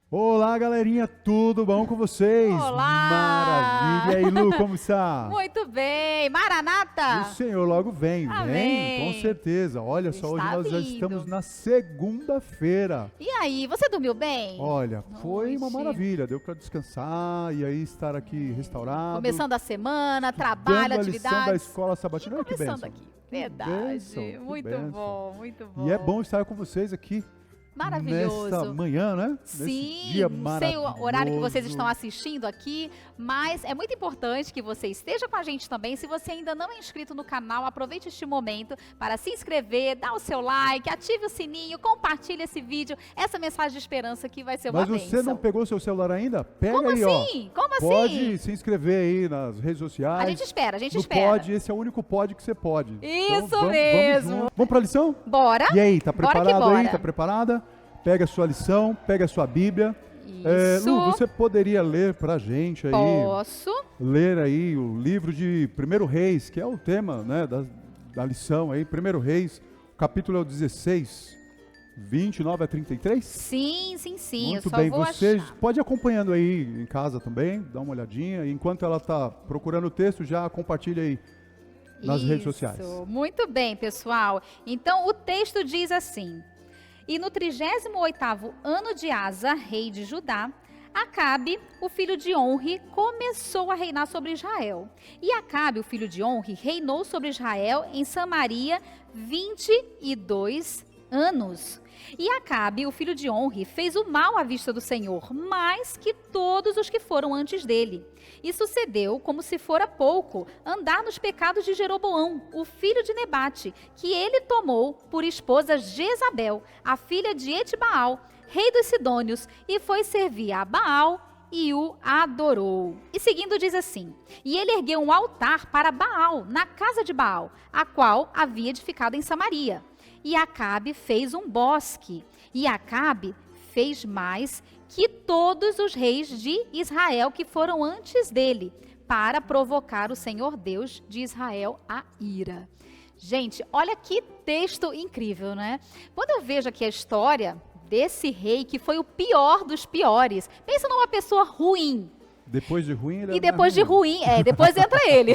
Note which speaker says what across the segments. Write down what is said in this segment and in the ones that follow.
Speaker 1: Olá, galerinha, tudo bom com vocês?
Speaker 2: Olá!
Speaker 1: Maravilha! E aí, Lu, como está?
Speaker 2: Muito bem! Maranata!
Speaker 1: O Senhor logo vem,
Speaker 2: Amém.
Speaker 1: com certeza. Olha só, hoje
Speaker 2: Está
Speaker 1: nós já
Speaker 2: vindo.
Speaker 1: estamos na segunda-feira.
Speaker 2: E aí, você dormiu bem?
Speaker 1: Olha, foi uma
Speaker 2: Noite.
Speaker 1: maravilha, deu para descansar e aí estar aqui restaurado.
Speaker 2: Começando a semana,
Speaker 1: dando
Speaker 2: trabalho,
Speaker 1: a lição da
Speaker 2: atividades.
Speaker 1: escola sabatina. Olha que
Speaker 2: Começando
Speaker 1: bênção.
Speaker 2: aqui. Verdade.
Speaker 1: bênção, que
Speaker 2: Muito
Speaker 1: bênção.
Speaker 2: bom, muito bom.
Speaker 1: E é bom estar com vocês aqui
Speaker 2: Maravilhoso.
Speaker 1: nessa manhã, né?
Speaker 2: Sim,
Speaker 1: Nesse dia
Speaker 2: não sei o horário que vocês
Speaker 1: maravilhoso.
Speaker 2: estão assistindo aqui, mas é muito importante que você esteja com a gente também. Se você ainda não é inscrito no canal, aproveite este momento para se inscrever, dar o seu like, ative o sininho, compartilhe esse vídeo, essa mensagem de esperança que vai ser uma
Speaker 1: Mas
Speaker 2: bênção.
Speaker 1: você não pegou seu celular ainda? Pega
Speaker 2: Como
Speaker 1: aí,
Speaker 2: assim?
Speaker 1: ó.
Speaker 2: Como assim?
Speaker 1: Pode se inscrever aí nas redes sociais.
Speaker 2: A gente espera, a gente
Speaker 1: no
Speaker 2: espera.
Speaker 1: Pod, esse é o único pod que você pode.
Speaker 2: Isso
Speaker 1: vamos,
Speaker 2: mesmo.
Speaker 1: Vamos, vamos pra lição?
Speaker 2: Bora?
Speaker 1: E aí, tá
Speaker 2: Bora que
Speaker 1: preparado aí?
Speaker 2: bora.
Speaker 1: Tá preparada? Pega a sua lição, pega a sua Bíblia.
Speaker 2: Isso.
Speaker 1: Lu, você poderia ler pra gente aí?
Speaker 2: Posso.
Speaker 1: Ler aí o livro de 1 Reis, que é o tema, né, da lição aí. 1 Reis, o capítulo é o 16, 29 a 33.
Speaker 2: Sim.
Speaker 1: Muito
Speaker 2: eu só
Speaker 1: bem,
Speaker 2: vou
Speaker 1: você
Speaker 2: achar.
Speaker 1: pode ir acompanhando aí em casa também, dá uma olhadinha. E enquanto ela está procurando o texto, já compartilha aí nas redes sociais.
Speaker 2: Muito bem, pessoal. Então, o texto diz assim: E no 38º ano de Asa, rei de Judá, Acabe, o filho de Onri, começou a reinar sobre Israel. E Acabe, o filho de Onri, reinou sobre Israel em Samaria 22 anos. E Acabe, o filho de Onri, fez o mal à vista do Senhor, mais que todos os que foram antes dele. E sucedeu, como se fora pouco, andar nos pecados de Jeroboão, o filho de Nebate, que ele tomou por esposa Jezabel, a filha de Etbaal, rei dos Sidônios, e foi servir a Baal e o adorou. E seguindo diz assim: E ele ergueu um altar para Baal, na casa de Baal, a qual havia edificado em Samaria. E Acabe fez um bosque, e Acabe fez mais que todos os reis de Israel que foram antes dele, para provocar o Senhor Deus de Israel a ira. Gente, olha que texto incrível, né? Quando eu vejo aqui a história desse rei que foi o pior dos piores, pensa numa pessoa ruim.
Speaker 1: Depois de ruim, ele
Speaker 2: E depois de ruim, depois entra ele.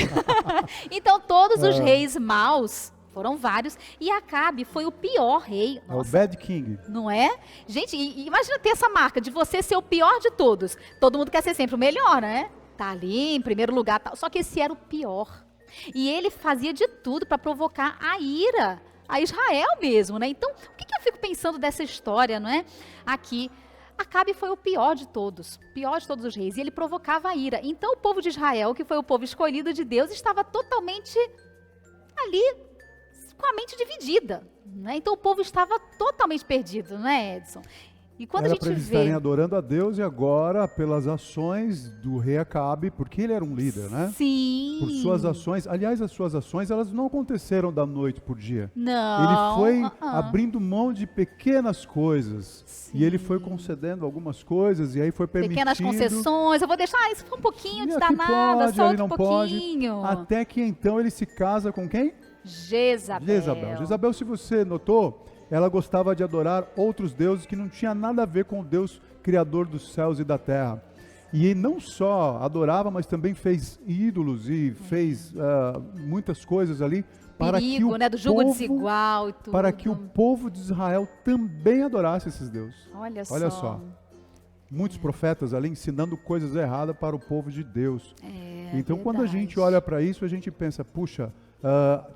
Speaker 2: Então todos os reis maus, foram vários, e Acabe foi o pior rei.
Speaker 1: É o Bad King.
Speaker 2: Não é? Gente, e imagina ter essa marca de você ser o pior de todos. Todo mundo quer ser sempre o melhor, né? Tá ali em primeiro lugar, tal. Só que esse era o pior. E ele fazia de tudo para provocar a ira a Israel mesmo, né? Então, o que eu fico pensando dessa história, não é? Aqui, Acabe foi o pior de todos os reis, e ele provocava a ira. Então, o povo de Israel, que foi o povo escolhido de Deus, estava totalmente ali com a mente dividida, né? Então o povo estava totalmente perdido, né, Edson? E quando
Speaker 1: Era
Speaker 2: a
Speaker 1: para
Speaker 2: gente
Speaker 1: eles estarem
Speaker 2: vê...
Speaker 1: adorando a Deus e agora, pelas ações do rei Acabe, porque ele era um líder, né?
Speaker 2: Sim.
Speaker 1: Por suas ações, aliás, as suas ações, elas não aconteceram da noite por dia.
Speaker 2: Não.
Speaker 1: Ele foi abrindo mão de pequenas coisas.
Speaker 2: Sim.
Speaker 1: E ele foi concedendo algumas coisas e aí foi permitindo.
Speaker 2: Pequenas concessões. Eu vou deixar isso foi um pouquinho,
Speaker 1: E
Speaker 2: não dá
Speaker 1: aqui
Speaker 2: nada,
Speaker 1: pode,
Speaker 2: só
Speaker 1: ali
Speaker 2: outro
Speaker 1: não
Speaker 2: pouquinho.
Speaker 1: pode. Até que então ele se casa com quem?
Speaker 2: Jezabel.
Speaker 1: Jezabel, se você notou, ela gostava de adorar outros deuses que não tinha nada a ver com o Deus criador dos céus e da terra. E não só adorava, mas também fez ídolos e fez muitas coisas ali para
Speaker 2: Perigo,
Speaker 1: que o
Speaker 2: né? Do jugo
Speaker 1: povo,
Speaker 2: desigual e tudo.
Speaker 1: para que o povo de Israel também adorasse esses deuses.
Speaker 2: Olha
Speaker 1: só. Muitos profetas ali ensinando coisas erradas para o povo de Deus. Então, quando a gente olha para isso, a gente pensa, puxa,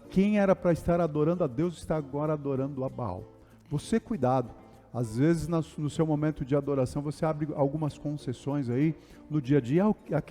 Speaker 1: quem era para estar adorando a Deus está agora adorando a Baal. Você cuidado. Às vezes, no seu momento de adoração, você abre algumas concessões aí no dia a dia.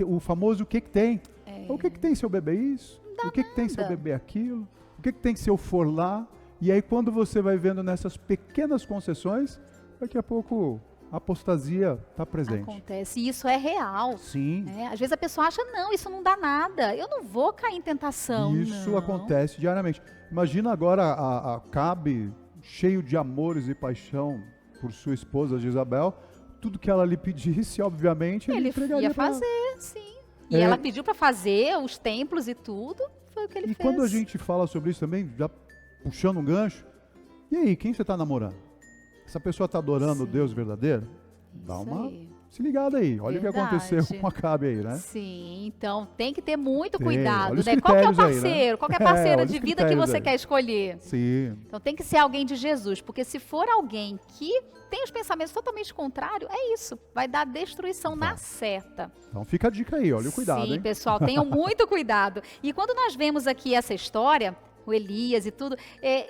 Speaker 1: O famoso o que tem? O que tem se eu beber isso? O que tem se eu beber aquilo? O que tem se eu for lá? E aí, quando você vai vendo nessas pequenas concessões, daqui a pouco a apostasia está presente.
Speaker 2: Acontece, e isso é real.
Speaker 1: Sim.
Speaker 2: Né? Às vezes a pessoa acha, não, isso não dá nada, eu não vou cair em tentação.
Speaker 1: Isso
Speaker 2: não.
Speaker 1: acontece diariamente. Imagina agora a Acabe, cheio de amores e paixão por sua esposa Jezabel, tudo que ela lhe pedisse, obviamente, ele entregaria
Speaker 2: ia
Speaker 1: pra ela.
Speaker 2: fazer, sim. E ela pediu para fazer os templos e tudo, foi o que ele fez.
Speaker 1: E quando a gente fala sobre isso também, já puxando um gancho, e aí, quem você está namorando? Essa pessoa está adorando o Deus verdadeiro? Dá
Speaker 2: Isso
Speaker 1: uma
Speaker 2: aí.
Speaker 1: se ligada aí. Olha o que aconteceu
Speaker 2: Verdade.
Speaker 1: com Acabe aí, né?
Speaker 2: Sim, então tem que ter muito
Speaker 1: Tem,
Speaker 2: cuidado,
Speaker 1: olha os
Speaker 2: né? Qual que é o
Speaker 1: critérios aí, né?
Speaker 2: parceiro? Qual que é a parceira
Speaker 1: olha
Speaker 2: de
Speaker 1: os
Speaker 2: vida que
Speaker 1: critérios
Speaker 2: você
Speaker 1: aí.
Speaker 2: quer escolher?
Speaker 1: Sim.
Speaker 2: Então tem que ser alguém de Jesus, porque se for alguém que tem os pensamentos totalmente contrários, é isso, vai dar destruição na certa.
Speaker 1: Então fica a dica aí, olha o cuidado,
Speaker 2: Sim,
Speaker 1: hein?
Speaker 2: pessoal, tenham muito cuidado. E quando nós vemos aqui essa história, o Elias e tudo,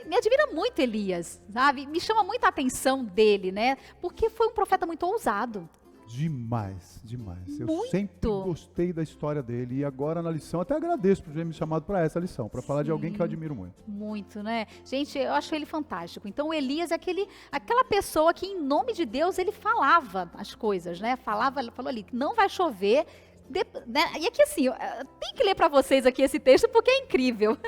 Speaker 2: me admira muito Elias, sabe? Me chama muita atenção dele, né? Porque foi um profeta muito ousado.
Speaker 1: Demais, demais. Eu
Speaker 2: Muito.
Speaker 1: sempre gostei da história dele e agora na lição até agradeço por ter me chamado para essa lição, para falar de alguém que eu admiro muito.
Speaker 2: Muito, né? Gente, eu acho ele fantástico. Então, o Elias é aquela pessoa que, em nome de Deus, ele falava as coisas, né? Falou ali que não vai chover. Né? E aqui assim, tem que ler para vocês aqui esse texto porque é incrível.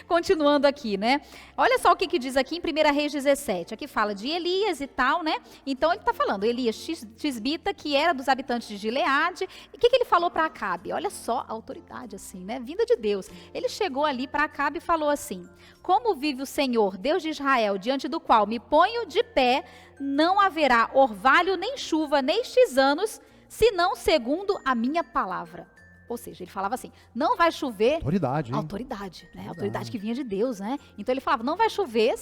Speaker 2: Continuando aqui, né? Olha só o que diz aqui em 1 Reis 17. Aqui fala de Elias e tal, né? Então ele está falando, Elias Tisbita, que era dos habitantes de Gileade. E o que ele falou para Acabe? Olha só a autoridade assim, né? Vinda de Deus. Ele chegou ali para Acabe e falou assim: como vive o Senhor, Deus de Israel, diante do qual me ponho de pé, não haverá orvalho nem chuva nestes anos, senão segundo a minha palavra. Ou seja, ele falava assim, não vai chover...
Speaker 1: Autoridade, hein?
Speaker 2: Autoridade, né? Autoridade que vinha de Deus, né? Então ele falava, não vai chover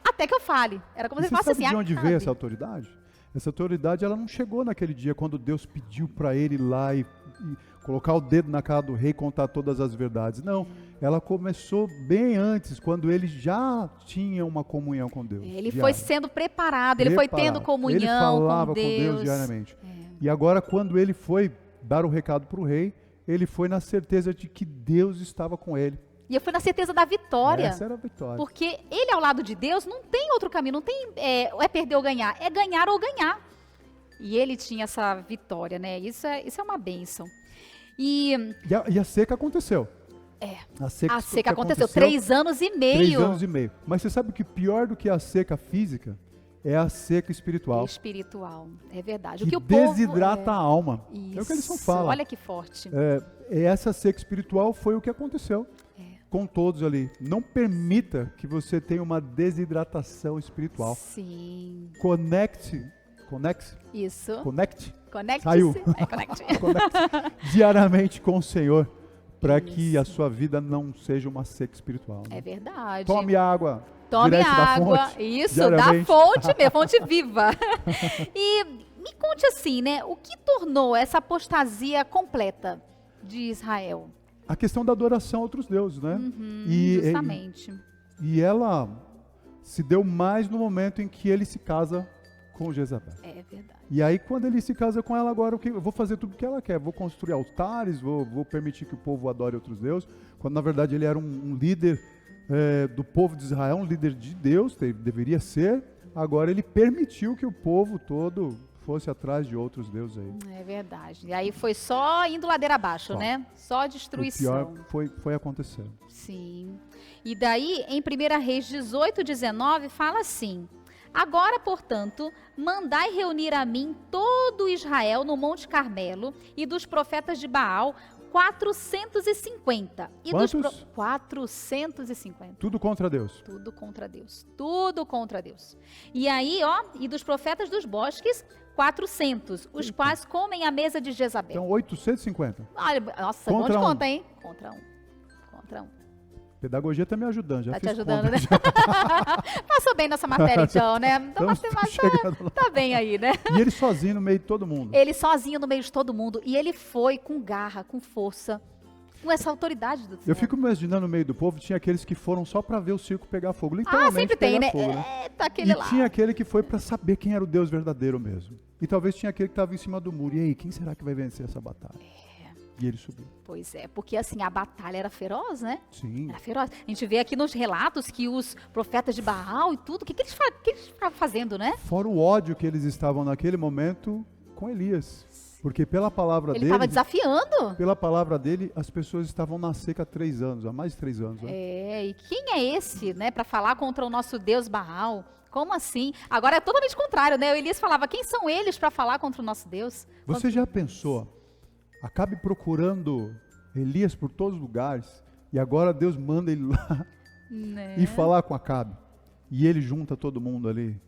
Speaker 2: até que eu fale. Era como se ele falasse assim,
Speaker 1: de onde
Speaker 2: Acabe.
Speaker 1: veio essa autoridade? Essa autoridade, ela não chegou naquele dia quando Deus pediu para ele ir lá e colocar o dedo na cara do rei e contar todas as verdades. Não, ela começou bem antes, quando ele já tinha uma comunhão com Deus.
Speaker 2: Ele foi sendo preparado, ele foi tendo comunhão
Speaker 1: ele falava
Speaker 2: com Deus.
Speaker 1: Com Deus diariamente. E agora, quando ele foi dar o recado para o rei, ele foi na certeza de que Deus estava com ele.
Speaker 2: E eu fui na certeza da vitória.
Speaker 1: Essa era a vitória.
Speaker 2: Porque ele ao lado de Deus não tem outro caminho, não tem é perder ou ganhar, é ganhar ou ganhar. E ele tinha essa vitória, né? Isso é uma bênção. E
Speaker 1: a seca aconteceu. A seca
Speaker 2: aconteceu 3 anos e meio.
Speaker 1: 3 anos e meio. Mas você sabe que pior do que a seca física é a seca espiritual.
Speaker 2: Espiritual, é verdade.
Speaker 1: Que
Speaker 2: o que o
Speaker 1: desidrata
Speaker 2: povo,
Speaker 1: a alma.
Speaker 2: Isso.
Speaker 1: É o que eles falam.
Speaker 2: Olha que forte.
Speaker 1: Essa seca espiritual foi o que aconteceu com todos ali. Não permita que você tenha uma desidratação espiritual.
Speaker 2: Sim.
Speaker 1: Conecte.
Speaker 2: Isso.
Speaker 1: Conecte.
Speaker 2: Saiu.
Speaker 1: Conecte diariamente com o Senhor, para que a sua vida não seja uma seca espiritual. Né?
Speaker 2: É verdade.
Speaker 1: Tome água.
Speaker 2: Tome água.
Speaker 1: Da fonte,
Speaker 2: isso,
Speaker 1: diariamente.
Speaker 2: da fonte mesmo, fonte viva. E me conte assim, né? O que tornou essa apostasia completa de Israel?
Speaker 1: A questão da adoração a outros deuses, né?
Speaker 2: Justamente.
Speaker 1: E ela se deu mais no momento em que ele se casa com Jezabel.
Speaker 2: É verdade.
Speaker 1: E aí, quando ele se casa com ela, agora eu vou fazer tudo o que ela quer. Vou construir altares, vou permitir que o povo adore outros deuses. Quando, na verdade, ele era um líder do povo de Israel, um líder de Deus, deveria ser. Agora, ele permitiu que o povo todo fosse atrás de outros deuses aí.
Speaker 2: É verdade. E aí foi só indo ladeira abaixo, né? Só destruição.
Speaker 1: O pior foi acontecendo.
Speaker 2: Sim. E daí, em 1 Reis 18, 19, fala assim: agora, portanto, mandai reunir a mim todo Israel no Monte Carmelo, e dos profetas de Baal 450. E
Speaker 1: Quantos?
Speaker 2: 450.
Speaker 1: Tudo contra Deus.
Speaker 2: Tudo contra Deus. Tudo contra Deus. E aí, e dos profetas dos bosques 400, os quais comem à mesa de Jezabel.
Speaker 1: Então, 850.
Speaker 2: Olha, nossa, bom de conta, hein? Contra um.
Speaker 1: Pedagogia está me ajudando, já
Speaker 2: Tá te
Speaker 1: fiz
Speaker 2: ajudando,
Speaker 1: conta.
Speaker 2: né? Passou bem nessa matéria, então, né? Então,
Speaker 1: chegando lá.
Speaker 2: tá bem aí, né?
Speaker 1: E ele sozinho no meio de todo mundo.
Speaker 2: Ele sozinho no meio de todo mundo. E ele foi com garra, com força, com essa autoridade do céu.
Speaker 1: Eu fico imaginando no meio do povo, tinha aqueles que foram só para ver o circo pegar fogo. Literalmente
Speaker 2: sempre tem,
Speaker 1: pegar
Speaker 2: né?
Speaker 1: fogo, né?
Speaker 2: Eita, aquele
Speaker 1: E
Speaker 2: lá.
Speaker 1: tinha aquele que foi para saber quem era o Deus verdadeiro mesmo. E talvez tinha aquele que estava em cima do muro. E aí, quem será que vai vencer essa batalha? E ele subiu.
Speaker 2: Pois é, porque assim, a batalha era feroz, né?
Speaker 1: Sim.
Speaker 2: Era feroz. A gente vê aqui nos relatos que os profetas de Baal e tudo, o que eles ficavam fazendo, né?
Speaker 1: Fora o ódio que eles estavam naquele momento com Elias. Porque pela palavra
Speaker 2: Ele
Speaker 1: dele...
Speaker 2: estava desafiando.
Speaker 1: Pela palavra dele, as pessoas estavam na seca há 3 anos, há mais de 3 anos. Né?
Speaker 2: E quem é esse, né, para falar contra o nosso Deus Baal? Como assim? Agora é totalmente contrário, né? O Elias falava, quem são eles para falar contra o nosso Deus?
Speaker 1: Você já pensou? Acabe procurando Elias por todos os lugares e agora Deus manda ele lá
Speaker 2: né?
Speaker 1: e falar com Acabe. E ele junta todo mundo ali.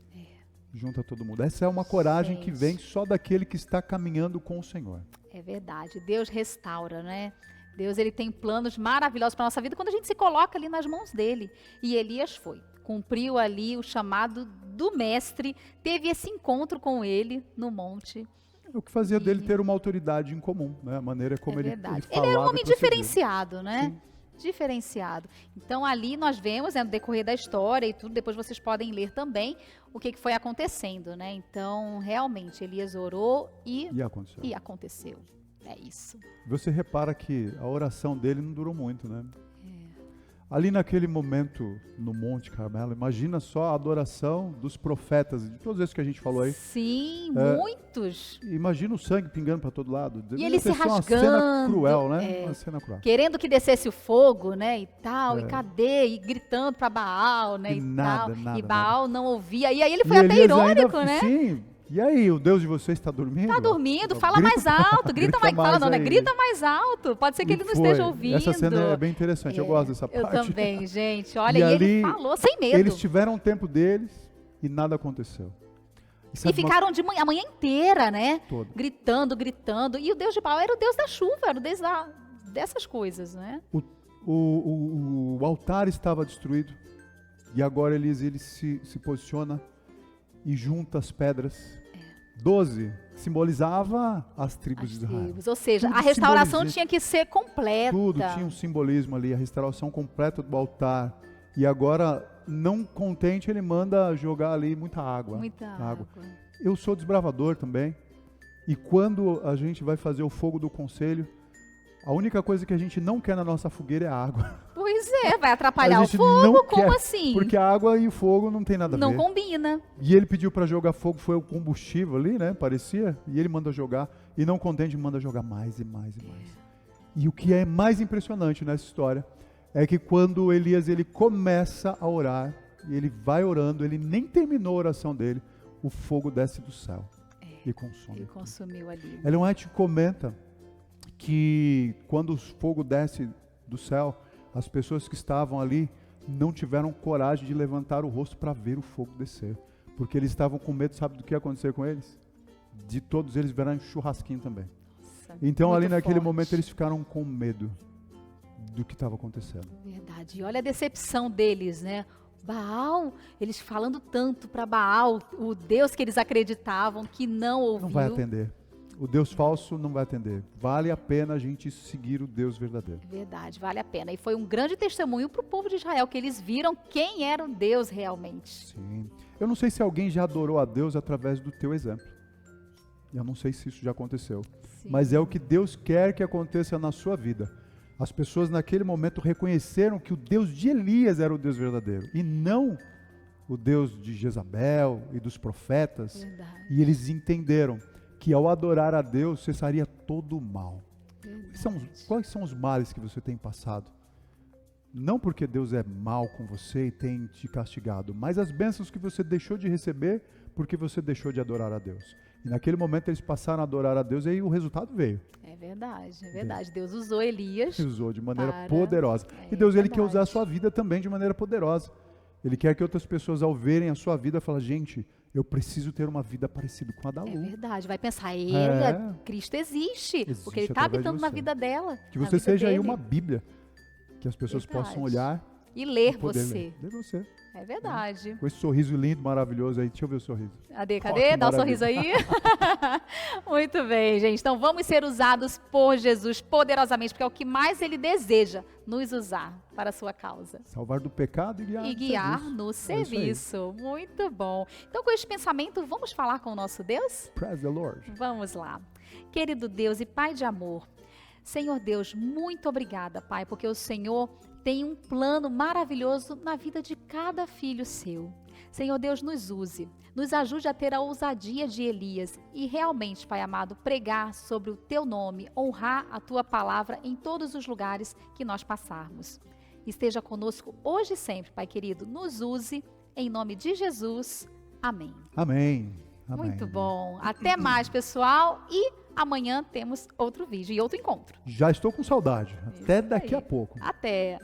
Speaker 1: junta todo mundo. Essa é uma coragem que vem só daquele que está caminhando com o Senhor.
Speaker 2: É verdade. Deus restaura, né? Deus, ele tem planos maravilhosos para nossa vida quando a gente se coloca ali nas mãos dele. E Elias foi, cumpriu ali o chamado do mestre, teve esse encontro com ele no monte.
Speaker 1: O que fazia dele ter uma autoridade em comum, né? A maneira como ele falava.
Speaker 2: Ele era um homem diferenciado, né?
Speaker 1: Sim.
Speaker 2: Diferenciado. Então ali nós vemos, no decorrer da história e tudo, depois vocês podem ler também o que foi acontecendo, né? Então, realmente, Elias orou e aconteceu. É isso.
Speaker 1: Você repara que a oração dele não durou muito, né? Ali naquele momento no Monte Carmelo, imagina só a adoração dos profetas, de todos esses que a gente falou aí.
Speaker 2: Sim, muitos.
Speaker 1: Imagina o sangue pingando para todo lado.
Speaker 2: E ele se rasgando.
Speaker 1: Uma cena cruel, né? Uma cena cruel.
Speaker 2: Querendo que descesse o fogo, né? E tal, e cadê? E gritando para Baal, né?
Speaker 1: E nada, nada.
Speaker 2: E Baal não ouvia. E aí ele foi até irônico, né?
Speaker 1: Sim. E aí, o Deus de vocês está dormindo?
Speaker 2: Está dormindo, fala mais alto, grita mais alto. Fala não, né? Grita mais alto. Pode ser que ele não esteja ouvindo.
Speaker 1: Essa cena é bem interessante, eu gosto dessa parte.
Speaker 2: Eu também, gente. Olha, e ele falou sem medo.
Speaker 1: Eles tiveram o tempo deles e nada aconteceu.
Speaker 2: E ficaram a manhã inteira, né?
Speaker 1: Toda.
Speaker 2: Gritando. E o Deus de Baal era o Deus da chuva, era o Deus dessas coisas, né?
Speaker 1: O altar estava destruído e agora ele se posiciona e junta as pedras. 12 simbolizava as tribos de Israel.
Speaker 2: Ou seja, tudo a restauração tinha que ser completa.
Speaker 1: Tudo tinha um simbolismo ali, a restauração completa do altar. E agora, não contente, ele manda jogar ali muita água.
Speaker 2: Muita água.
Speaker 1: Eu sou desbravador também. E quando a gente vai fazer o fogo do conselho, a única coisa que a gente não quer na nossa fogueira é a água.
Speaker 2: Pois é, vai atrapalhar o fogo? Como assim?
Speaker 1: Porque a água e o fogo não tem nada a ver.
Speaker 2: Não combina.
Speaker 1: E ele pediu para jogar fogo, foi o combustível ali, né? Parecia. E ele manda jogar. E não contente, manda jogar mais e mais e mais. E o que é mais impressionante nessa história é que quando Elias ele começa a orar, e ele vai orando, ele nem terminou a oração dele, o fogo desce do céu e consome.
Speaker 2: Ele consumiu ali.
Speaker 1: Ellen White comenta que quando o fogo desce do céu, as pessoas que estavam ali não tiveram coragem de levantar o rosto para ver o fogo descer, porque eles estavam com medo, sabe do que ia acontecer com eles? De todos eles verem churrasquinho também. Nossa, então ali naquele momento eles ficaram com medo do que estava acontecendo.
Speaker 2: Verdade. E olha a decepção deles, né? Baal, eles falando tanto para Baal, o Deus que eles acreditavam que não ouviu.
Speaker 1: Não vai atender. O Deus falso não vai atender. Vale a pena a gente seguir o Deus verdadeiro.
Speaker 2: Verdade, vale a pena. E foi um grande testemunho para o povo de Israel, que eles viram quem era o Deus realmente.
Speaker 1: Sim. Eu não sei se alguém já adorou a Deus através do teu exemplo. Eu não sei se isso já aconteceu. Sim. Mas é o que Deus quer que aconteça na sua vida. As pessoas naquele momento reconheceram que o Deus de Elias era o Deus verdadeiro. E não o Deus de Jezabel e dos profetas. Verdade. E eles entenderam que ao adorar a Deus, cessaria todo o mal. Quais são os males que você tem passado? Não porque Deus é mal com você e tem te castigado, mas as bênçãos que você deixou de receber porque você deixou de adorar a Deus. E naquele momento eles passaram a adorar a Deus e aí o resultado veio.
Speaker 2: É verdade, é verdade. Deus usou Elias.
Speaker 1: Usou de maneira poderosa. E Deus ele quer usar a sua vida também de maneira poderosa. Ele quer que outras pessoas ao verem a sua vida falem, gente, eu preciso ter uma vida parecida com a da Lu.
Speaker 2: É verdade, vai pensar, Cristo existe porque ele está habitando na vida dela.
Speaker 1: Que você seja aí uma Bíblia, que as pessoas possam olhar
Speaker 2: e ler você.
Speaker 1: Ler você.
Speaker 2: É verdade.
Speaker 1: Com esse sorriso lindo, maravilhoso aí. Deixa eu ver o sorriso.
Speaker 2: Cadê? Dá um sorriso aí. Muito bem, gente. Então vamos ser usados por Jesus poderosamente, porque é o que mais ele deseja, nos usar para a sua causa.
Speaker 1: Salvar do pecado e guiar
Speaker 2: no serviço. Muito bom. Então com este pensamento, vamos falar com o nosso Deus?
Speaker 1: Praise the Lord.
Speaker 2: Vamos lá. Querido Deus e Pai de amor, Senhor Deus, muito obrigada, Pai, porque o Senhor tem um plano maravilhoso na vida de cada filho seu. Senhor Deus, nos use, nos ajude a ter a ousadia de Elias e realmente, Pai amado, pregar sobre o teu nome, honrar a tua palavra em todos os lugares que nós passarmos. Esteja conosco hoje e sempre, Pai querido, nos use, em nome de Jesus. Amém.
Speaker 1: Amém.
Speaker 2: Muito bom. Até mais, pessoal, e amanhã temos outro vídeo e outro encontro.
Speaker 1: Já estou com saudade. Até daqui a pouco.
Speaker 2: Até.